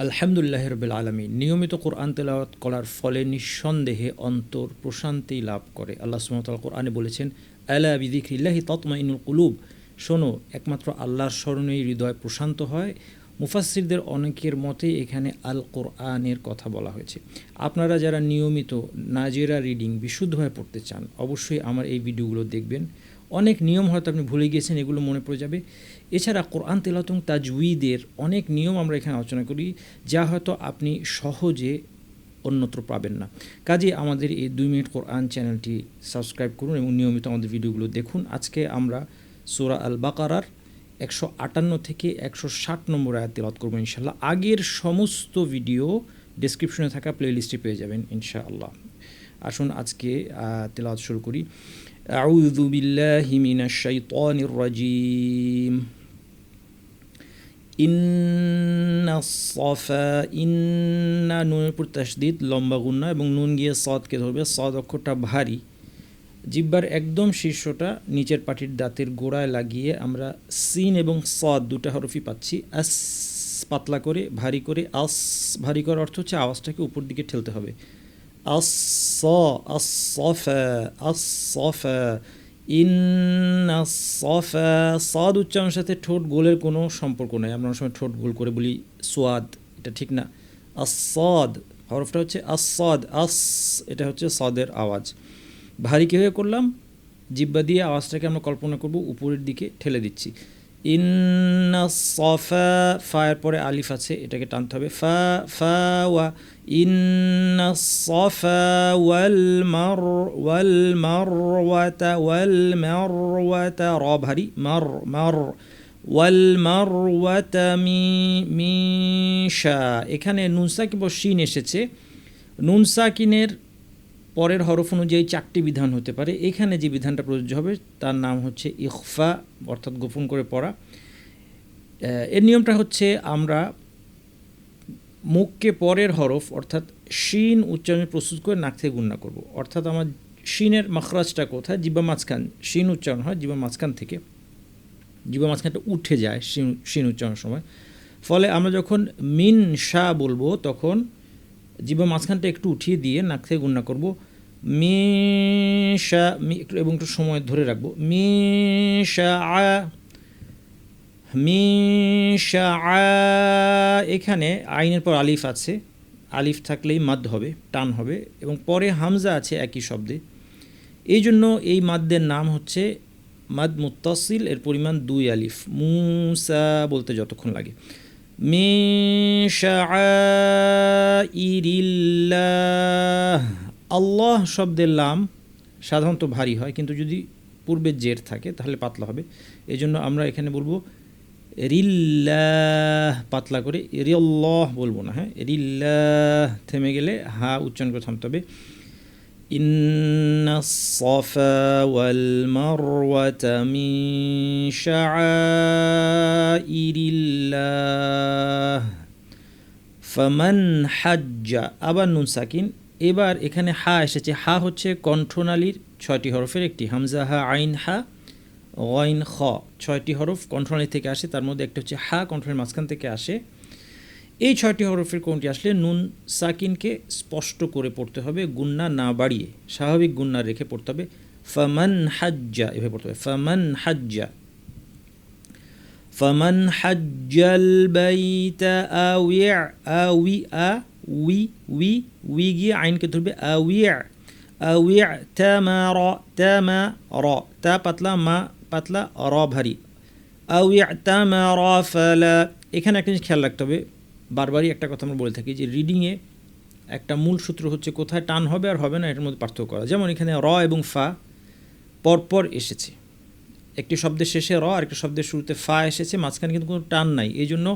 আলহামদুলিল্লাহ রবিল আলমিন। নিয়মিত কোরআন তেলাওয়াত করার ফলে নিঃসন্দেহে অন্তর প্রশান্তি লাভ করে। আল্লাহ সুবহানাহু ওয়া তাআলা কোরআনে বলেছেন, আলা বিযিকরিল্লাহি তাতমাইনুল কুলুব, শোনো একমাত্র আল্লাহর স্মরণেই হৃদয় প্রশান্ত হয়। মুফাসসিরদের অনেকের মতে এখানে আল কোরআনের কথা বলা হয়েছে। আপনারা যারা নিয়মিত নাজেরা রিডিং বিশুদ্ধভাবে পড়তে চান, অবশ্যই আমার এই ভিডিওগুলো দেখবেন। অনেক নিয়ম হয়তো আপনি ভুলে গিয়েছেন, এগুলো মনে পড়ে যাবে। এছাড়া কোরআন তেলাওয়াত এবং তাজউইদের অনেক নিয়ম আমরা এখানে আলোচনা করি, যা হয়তো আপনি সহজে অন্যত্র পাবেন না। কাজে আমাদের এই 2 মিনিট কোরআন চ্যানেলটি সাবস্ক্রাইব করুন এবং নিয়মিত আমাদের ভিডিওগুলো দেখুন। আজকে আমরা সূরা আল বাকারার 158 থেকে 160 নম্বর আয়াত তেলাওয়াত করবো ইনশাআল্লাহ। আগের সমস্ত ভিডিও ডেসক্রিপশনে থাকা প্লেলিস্টে পেয়ে যাবেন ইনশাআল্লাহ। আসুন আজকে তেলাওয়াত শুরু করি। আউযু বিল্লাহি মিনাশ শাইতানির রাজিম। ইন্না নুনের উপর তাসদিদ, লম্বা গুন্না, এবং নুন গিয়ে সদকে ধরবে। সদ অক্ষরটা ভারী, জিহ্বার একদম শীর্ষটা নিচের পাটির দাঁতের গোড়ায় লাগিয়ে আমরা সিন এবং সদ দুটো হরফই পাচ্ছি। আস পাতলা করে, ভারী করে। আস ভারী করার অর্থ হচ্ছে আওয়াজটাকে উপর দিকে ঠেলতে হবে। আস সফা, আস সফা, ইন্না সফা। সদ উচ্চারণের সাথে ঠোঁট গোলের কোনো সম্পর্ক নেই। আমরা অনেক সময় ঠোঁট গোল করে বলি সোয়াদ, এটা ঠিক না। আসদ হরফটা হচ্ছে আসদ, আস এটা হচ্ছে সদের আওয়াজ। ভারী কীভাবে করলাম? জিহ্বা দিয়ে আওয়াজটাকে আমরা কল্পনা করব উপরের দিকে ঠেলে দিচ্ছি। ইন্না সফা, ফায়ের পরে আলিফ আছে, এটাকে টানতে হবে। ফা ফা ওয়া, ইন্না সফা ওয়াল মারওয়াতা, র ভারী, মার ওয়াল মারওয়াতা মিশা। এখানে নুন সাকিন বা শিন এসেছে। নুন সাকিনের পরের হরফ অনুযায়ী 4টি বিধান হতে পারে। এখানে যে বিধানটা প্রযোজ্য হবে তার নাম হচ্ছে ইখফা, অর্থাৎ গোপন করে পড়া। এর নিয়মটা হচ্ছে আমরা মুখকে পরের হরফ অর্থাৎ শিন উচ্চারণে প্রস্তুত করে নাক থেকে গুণনা করব। অর্থাৎ আমার শিনের মাখরাজটা কোথায়? জিহ্বা মাঝখান। শিন উচ্চারণ হয় জিহ্বা মাঝখান থেকে, জিহ্বা মাঝখানটা উঠে যায় শিন উচ্চারণের সময়। ফলে আমরা যখন মিন শা বলবো তখন জিহ্বা মাঝখানটা একটু উঠিয়ে দিয়ে নাক থেকে গুণনা করব। মিশা, এবং একটু সময় ধরে রাখবো। মিশা, মিশা। এখানে আইনের পর আলিফ আছে, আলিফ থাকলেই মাদ হবে, টান হবে, এবং পরে হামজা আছে একই শব্দে। এই জন্য এই মাদ্দের নাম হচ্ছে মাদ মুত্তাসিল। এর পরিমাণ 2 আলিফ। মুসা বলতে যতক্ষণ লাগে। মিশাইরিল্লাহ। আল্লাহ শব্দের লাম সাধারণত ভারী হয়, কিন্তু যদি পূর্বে জের থাকে তাহলে পাতলা হবে। এই জন্য আমরা এখানে বলবো রিল্লাহ, পাতলা করে। রিল্লাহ বলবো না, হ্যাঁ, রিল্লাহ। থেমে গেলে হা উচ্চারণ করে থামতে হবে। ইন্নাস সাফা ওয়াল মারওয়াতা মিন শাআইরিল্লাহ ফামান হাজ্জা। আবার নুন সাকিন। এবার এখানে হা এসেছে। হা হচ্ছে কণ্ঠনালীর 6টি হরফের একটি। হামজা, হা, আইন, হা, গইন, খ, 6টি হরফ কণ্ঠনালী থেকে আসে। তার মধ্যে একটা হচ্ছে হা, কণ্ঠনালীর মাঝখান থেকে আসে। এই 6টি হরফের কোনটি আসলে নুন সাকিনকে স্পষ্ট করে পড়তে হবে, গুন্না না বাড়িয়ে, স্বাভাবিক গুন্না রেখে পড়তে হবে। ফামান হাজ্জা, এভাবে পড়তে হবে। ফামান হাজ্জা, ফামান হাজ্জাল বাইতা আউইয়া, আউইয়া, উই গিয়ে আইনকে ধরবে। আউইয়া, আউইয়া, তামারা, তামারা, তা পাতলা, মা পাতলা, র ভারী। আউইয়া তামারা ফালা। এখানে একটা জিনিস খেয়াল রাখতে হবে, বারবারই একটা কথা আমরা বলে থাকি যে রিডিংয়ে একটা মূল সূত্র হচ্ছে কোথায় টান হবে আর হবে না এটার মধ্যে পার্থক্য করা। যেমন এখানে র এবং ফা পরপর এসেছে, একটি শব্দের শেষে র, আরেকটি শব্দের শুরুতে ফা এসেছে, মাঝখানে কিন্তু কোনো টান নাই। এই জন্য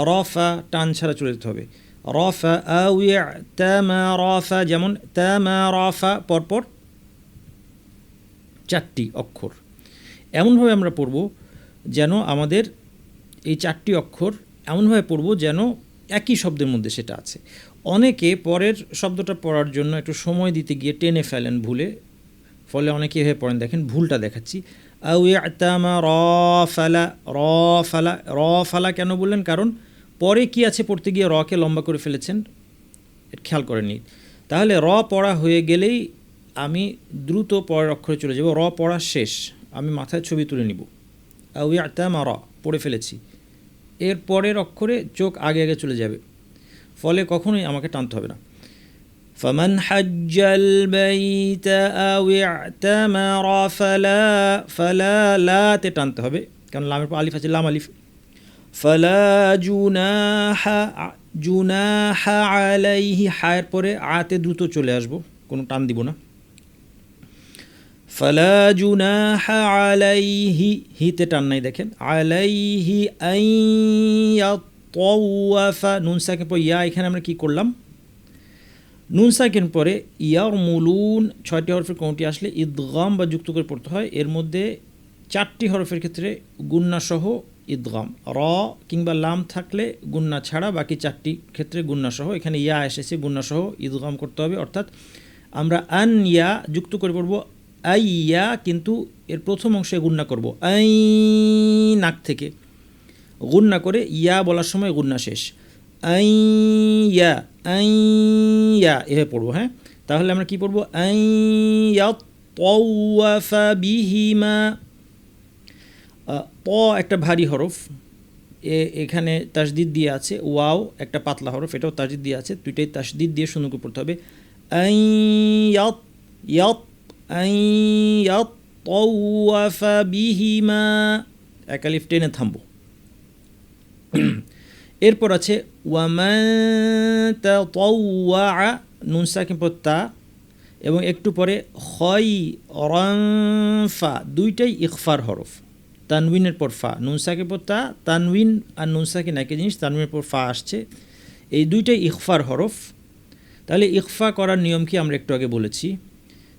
র ফা টান ছাড়া চলে যেতে হবে। র ফা, আউইয়া তামারা ফা, যেমন তামারা ফা পরপর 4টি অক্ষর। এমনভাবে আমরা পড়ব যেন আমাদের এই 4টি অক্ষর এমনভাবে পড়ব যেন একই শব্দের মধ্যে সেটা আছে। অনেকে পরের শব্দটা পড়ার জন্য একটু সময় দিতে গিয়ে টেনে ফেলেন ভুলে, ফলে অনেকে এভাবে পড়েন। দেখেন ভুলটা দেখাচ্ছি। আউইয়া তামা র ফালা, র ফালা, র ফালা কেন বললেন? কারণ পরে কি আছে পড়তে গিয়ে রকে লম্বা করে ফেলেছেন, এটা খেয়াল করেননি। তাহলে র পড়া হয়ে গেলেই আমি দ্রুত পরের অক্ষরে চলে যাব। র পড়া শেষ, আমি মাথায় ছবি তুলে নিব, র পড়ে ফেলেছি, এর পরের অক্ষরে চোখ আগে আগে চলে যাবে, ফলে কখনোই আমাকে টানতে হবে না। ফামান হাজ্জাল বাইতা আও ইতামারা ফালা লাতে টানতে হবে, কারণ লামের পর আলিফ আছে, লাম আলিফ। ফালা জুনাহা আলাইহি, হায়ের পরে আতে দ্রুত চলে আসবো, কোনো টান দিব না। ফালা জুনাহা আলাইহি, হিতে টান নাই দেখেন, আলাইহি আইয়াতাওয়াফা, নুন সাকিন পর ইয়া, এখানে আমরা কি করলাম, নুন সাকিন পরে ইয়ারমুলুন, 6টি হরফের কোনটি আসলে ইদগাম বা যুক্ত করে পড়তে হয়। এর মধ্যে 4টি হরফের ক্ষেত্রে গুন্না সহ ইদগাম, র কিংবা লাম থাকলে গুন্না ছাড়া, বাকি 4টি ক্ষেত্রে গুন্না সহ। এখানে ইয়া এসেছে, গুন্না সহ ইদগাম করতে হবে, অর্থাৎ আমরা আন ইয়া যুক্ত করে পড়ব আইয়া, কিন্তু এর প্রথম অংশে গুন্না করব, আই নাক থেকে গুন্না করে ইয়া বলার সময় গুন্না শেষ, আইয়া আইয়া এভাবে পড়বো। হ্যাঁ, তাহলে আমরা কি পড়বো, আইয়াতাওয়াফা বিহিমা। প একটা ভারী হরফ, এখানে তাসদিদ দিয়ে আছে, ওয়াও একটা পাতলা হরফ, এটাও তাসদিদ দিয়ে আছে, দুইটাই তাসদিদ দিয়ে সুন্দর করে পড়তে হবে। আইয়াতাওয়াফা বিহিমা, এক আলিফ টেনে থামবো। এরপর আছে ওয়ামান তাতাওয়া, নুন সাকিন পর তা, এবং একটু পরে খায়রান ফা, দুইটাই ইখফার হরফ, তানউইনের পর ফা, নুন সাকিন পর তা, তানউইন আর নুন সাকিন একই জিনিস, তানউইনের পর ফা আসছে, এই দুইটাই ইখফার হরফ। তাহলে ইখফা করার নিয়ম কি আমরা একটু আগে বলেছি,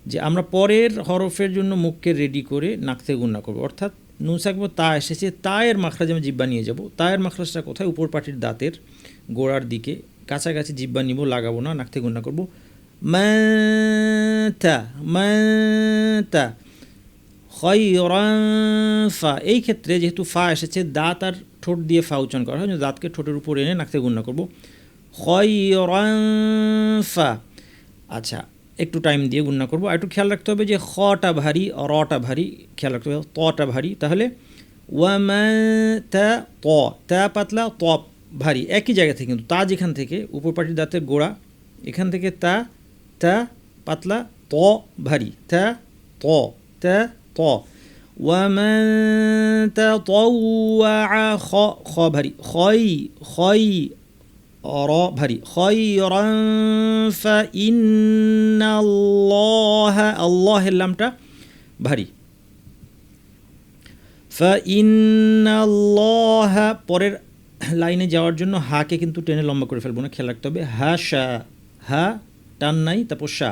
যে আমরা পরের হরফের জন্য মুখকে রেডি করে নাক থেকে গুন্না করবো, অর্থাৎ নুন সাকিন পর তা এসেছে, তায়ের মাখরাজ আমি জিব্বা নিয়ে যাব, তায়ের মাখরাজটা কোথায়, উপর পাটির দাঁতের গোড়ার দিকে কাছাকাছি জিব্বা নিব, লাগাবো না, নাক থেকে গুন্না করবো। মাতা মাতা খায়রান ফা, এই ক্ষেত্রে যেহেতু ফা এসেছে, দাঁত আর ঠোঁট দিয়ে ফা উচ্চারণ করা হয়, দাঁতকে ঠোঁটের উপর এনে নাক থেকে গুন্না করবো, খায়রান ফা। আচ্ছা, একটু টাইম দিয়ে গুন্না করবো। আর একটু খেয়াল রাখতে হবে যে খটা ভারী, রটা ভারী, খেয়াল রাখতে হবে, তটা ভারী। তাহলে ওয়ামা তা, তা পাতলা, ত ভারী, একই জায়গা থেকে, কিন্তু তা যেখান থেকে উপর পাটির দাঁতের গোড়া, এখান থেকে তা, তা পাতলা, ত ভারী, তা ত, তা ত। ওয়ামা তাতাওয়া, খ ভারী, খয় র ভারী, খায়রান ফাইন্নাল্লাহা, আল্লাহের লামটা ভারী, ফাইন্নাল্লাহা। পরের লাইনে যাওয়ার জন্য হাকে কিন্তু টেনে লম্বা করে ফেলবো না, খেয়াল রাখতে হবে। হা শা, হা টান নাই, তারপর শা,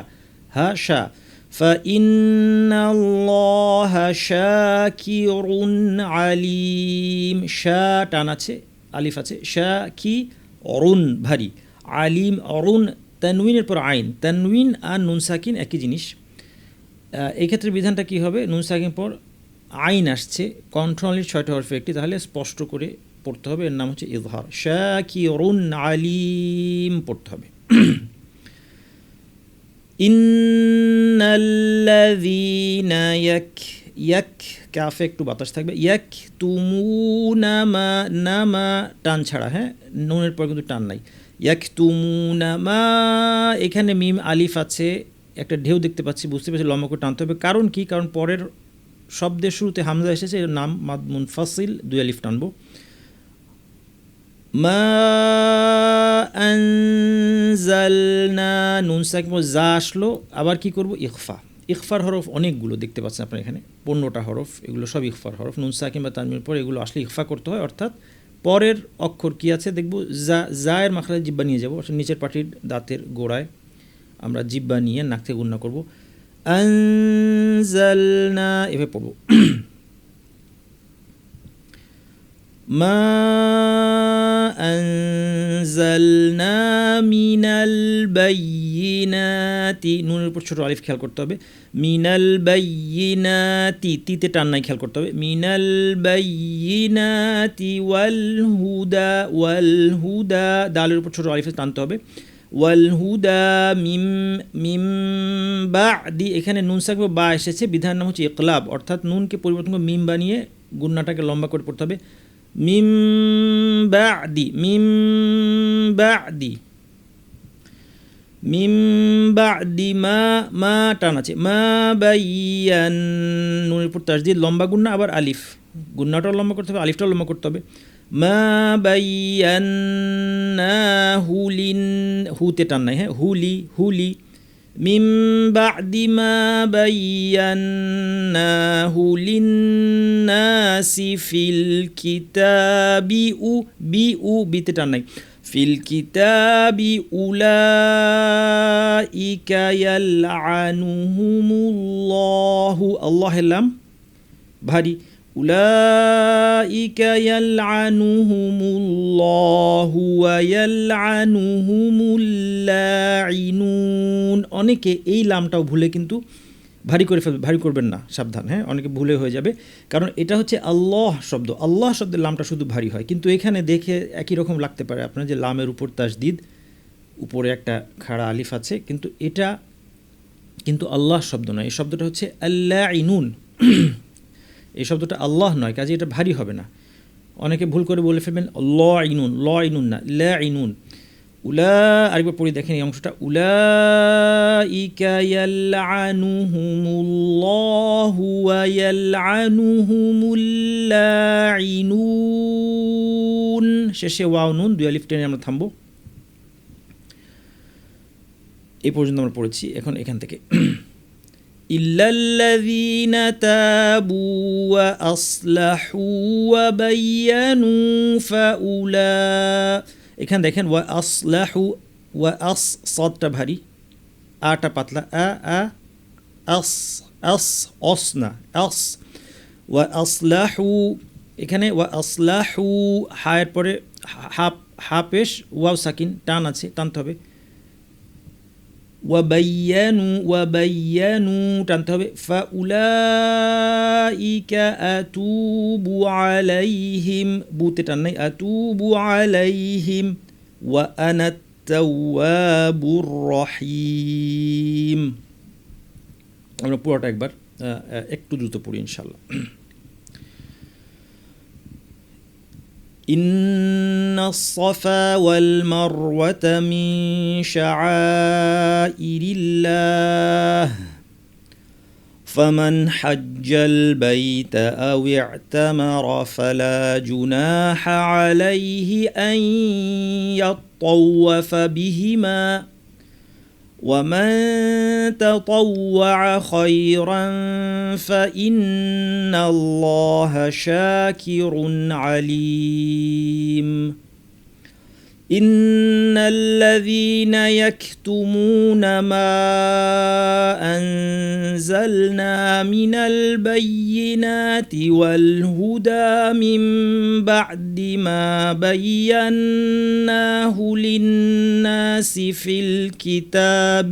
হা শা, ফাইন্নাল্লাহা শাকিরুন আলিম, শা টান আছে, আলিফ আছে, শাকি অরুণ ভারী, আলিম অরুণ, তানউইনের পর আইন, তানউইন আর নুন সাকিন একই জিনিস। এই ক্ষেত্রে বিধানটা কী হবে, নুন সাকিন পর আইন আসছে, কণ্ঠনালীর 6টি হরফে একটি, তাহলে স্পষ্ট করে পড়তে হবে, এর নাম হচ্ছে ইজহার, শাকিরুন আলিম পড়তে হবে। ইন্নাল্লাযীনা ইয়াক কাফে একটু বাতাস থাকবে, ইয়াকতুমুনা মা, নামা টান ছাড়া, হ্যাঁ, নুনের পর কিন্তু টান নাই, ইয়াকতুমুনা মা, এখানে মিম আলিফ আছে, একটা ঢেউ দেখতে পাচ্ছি, বুঝতে পারছি লম্বা করে টানতে হবে। কারণ কি, কারণ পরের শব্দের শুরুতে হামজা এসেছে, এর নাম মাদ মুনফাসিল, 2 আলিফ টানবো। মা আনজালনা, নুন সাকিন যা আসলো, আবার কি করব, ইখফা। ইখফার হরফ অনেকগুলো দেখতে পাচ্ছেন আপনার এখানে, 15টা হরফ, এগুলো সব ইখফার হরফ। নুন সাকিন বা তানবিনের পর এগুলো আসলে ইখফা করতে হয়, অর্থাৎ পরের অক্ষর কি আছে দেখব, জায়ের মাখরাজ জিব্বা নিয়ে যাব, অর্থাৎ নিচের পাটির দাঁতের গোড়ায় আমরা জিব্বা নিয়ে নাক থেকে গুন্না করব, আনজালনা এভাবে পড়ব। মা আনজালনা মিনাল বাইয়িনাত, বাইয়িনাতি, নুনের উপর ছোট আলিফ খেয়াল করতে হবে। মিনাল বাইয়িনাতি, তিতে টান নাই, খেয়াল করতে হবে। মিনাল বাইয়িনাতি ওয়াল হুদা, দালের উপর ছোট আলিফে টানতে হবে। ওয়াল হুদা মিম বাদি, এখানে নুন সাকিব বা এসেছে, বিধান নাম হচ্ছে ইকলাব, অর্থাৎ নুনকে পরিবর্তন করে মিম বানিয়ে গুন্নাটাকে লম্বা করে পড়তে হবে। মিম বাদি মা টান আছে, মা বাইয়ান, নুনের উপর তাসদীদ, লম্বা গুন্না, আবার আলিফ, গুন্নাটাও লম্বা করতে হবে, আলিফটাও লম্বা করতে হবে। মা বাইয়ান্নাহু হুতে টান নাই, হ্যাঁ, হুলি মিম বাদি মা বাইয়ান্নাহু লিন্নাসি ফিল কিতাবি বিতে টান নাই, ফিল কিতাবি উলাইকা ইয়ালআনুহুমুল্লাহু, আল্লাহ এলাম ভারী, উলাইকা ইয়ালআনুহুমুল্লাহু ওয়া ইয়ালআনুহুমুল লাঈনুন। অনেকে এই লামটাও ভুলে কিন্তু ভারী করে ফেলবে, ভারী করবেন না, সাবধান, হ্যাঁ, অনেকে ভুলে হয়ে যাবে, কারণ এটা হচ্ছে আল্লাহ শব্দ, আল্লাহ শব্দের লামটা শুধু ভারী হয়, কিন্তু এখানে দেখে একই রকম লাগতে পারে আপনার যে লামের উপর তাসদীদ, উপরে একটা খাড়া আলিফ আছে, কিন্তু এটা কিন্তু আল্লাহ শব্দ নয়, এই শব্দটা হচ্ছে আল্লাঈনুন, এই শব্দটা আল্লাহ নয়, কাজে এটা ভারী হবে না। অনেকে ভুল করে বলে ফেলবেন লাঈনুন না, লাঈনুন। আরেকবার পড়ে দেখেন এই অংশটা, উলাইকা ইয়ালআনুহুমুল্লাহু ওয়া ইয়ালআনুহুমুল লাঈনুন, শেষে ওয়াও নুন, দুই আলিফ টেনে আমরা থামবো। এই পর্যন্ত আমরা পড়েছি, এখন এখান থেকে ইল্লাল্লাযীনা তাবু ওয়া আসলাহু ওয়া বায়্যানু ফাউলা, এখানে দেখেন ওয়া আসলাহু, ওয়া সাদটা ভারী, আটা পাতলা, অস না, ওয়া আসলাহু, এখানে ওয়া আসলাহু, হায়ের পরে পেশ, ওয়াও সাকিন, টান আছে, টানতে হবে। ওয়া বায়্যানু টানতে হবে। ফাউলাইকা আতুবু আলাইহিম, বুতে টান নাই, আতুবু আলাইহিম ওয়া আনাত তাওয়াবুর রহিম। আমরা পুরোটা একবার একটু দ্রুত পড়ি ইনশাআল্লাহ। إن الصفا والمروة من شعائر الله فمن حج البيت أو اعتمر فلا جناح عليه أن يطوف بهما ومن تطوع خيرا فإن الله شاكر عليم إن الذين يكتمون ما أنزلنا من البينات والهدى من بعد ما بيناه للناس في الكتاب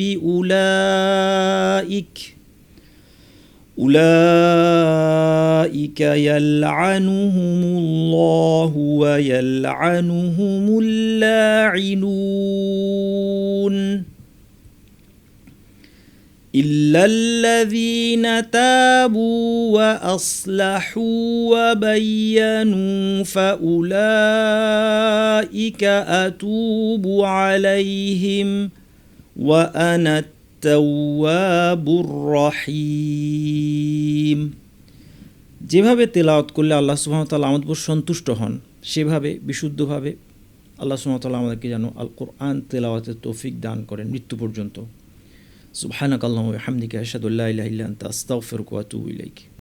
أولئك يلعنهم الله ويلعنهم اللاعنون إلا الذين تابوا وأصلحوا وبينوا فأولئك أتوب عليهم وأنا التواب الرحيم। যেভাবে তেলাওয়াত করলে আল্লাহ সুবহানাহু ওয়া তাআলা আমাদের উপর সন্তুষ্ট হন, সেভাবে বিশুদ্ধভাবে আল্লাহ সুবহানাহু ওয়া তাআলা আমাদেরকে যেন আল কোরআন তেলাওয়াতের তৌফিক দান করেন মৃত্যু পর্যন্ত। সুবহানাকাল্লাহুম্মা ওয়া বিহামদিকা আশহাদু আল্লা ইলাহা ইল্লা আনতা আস্তাগফিরুকা ওয়া আতুবু ইলাইক।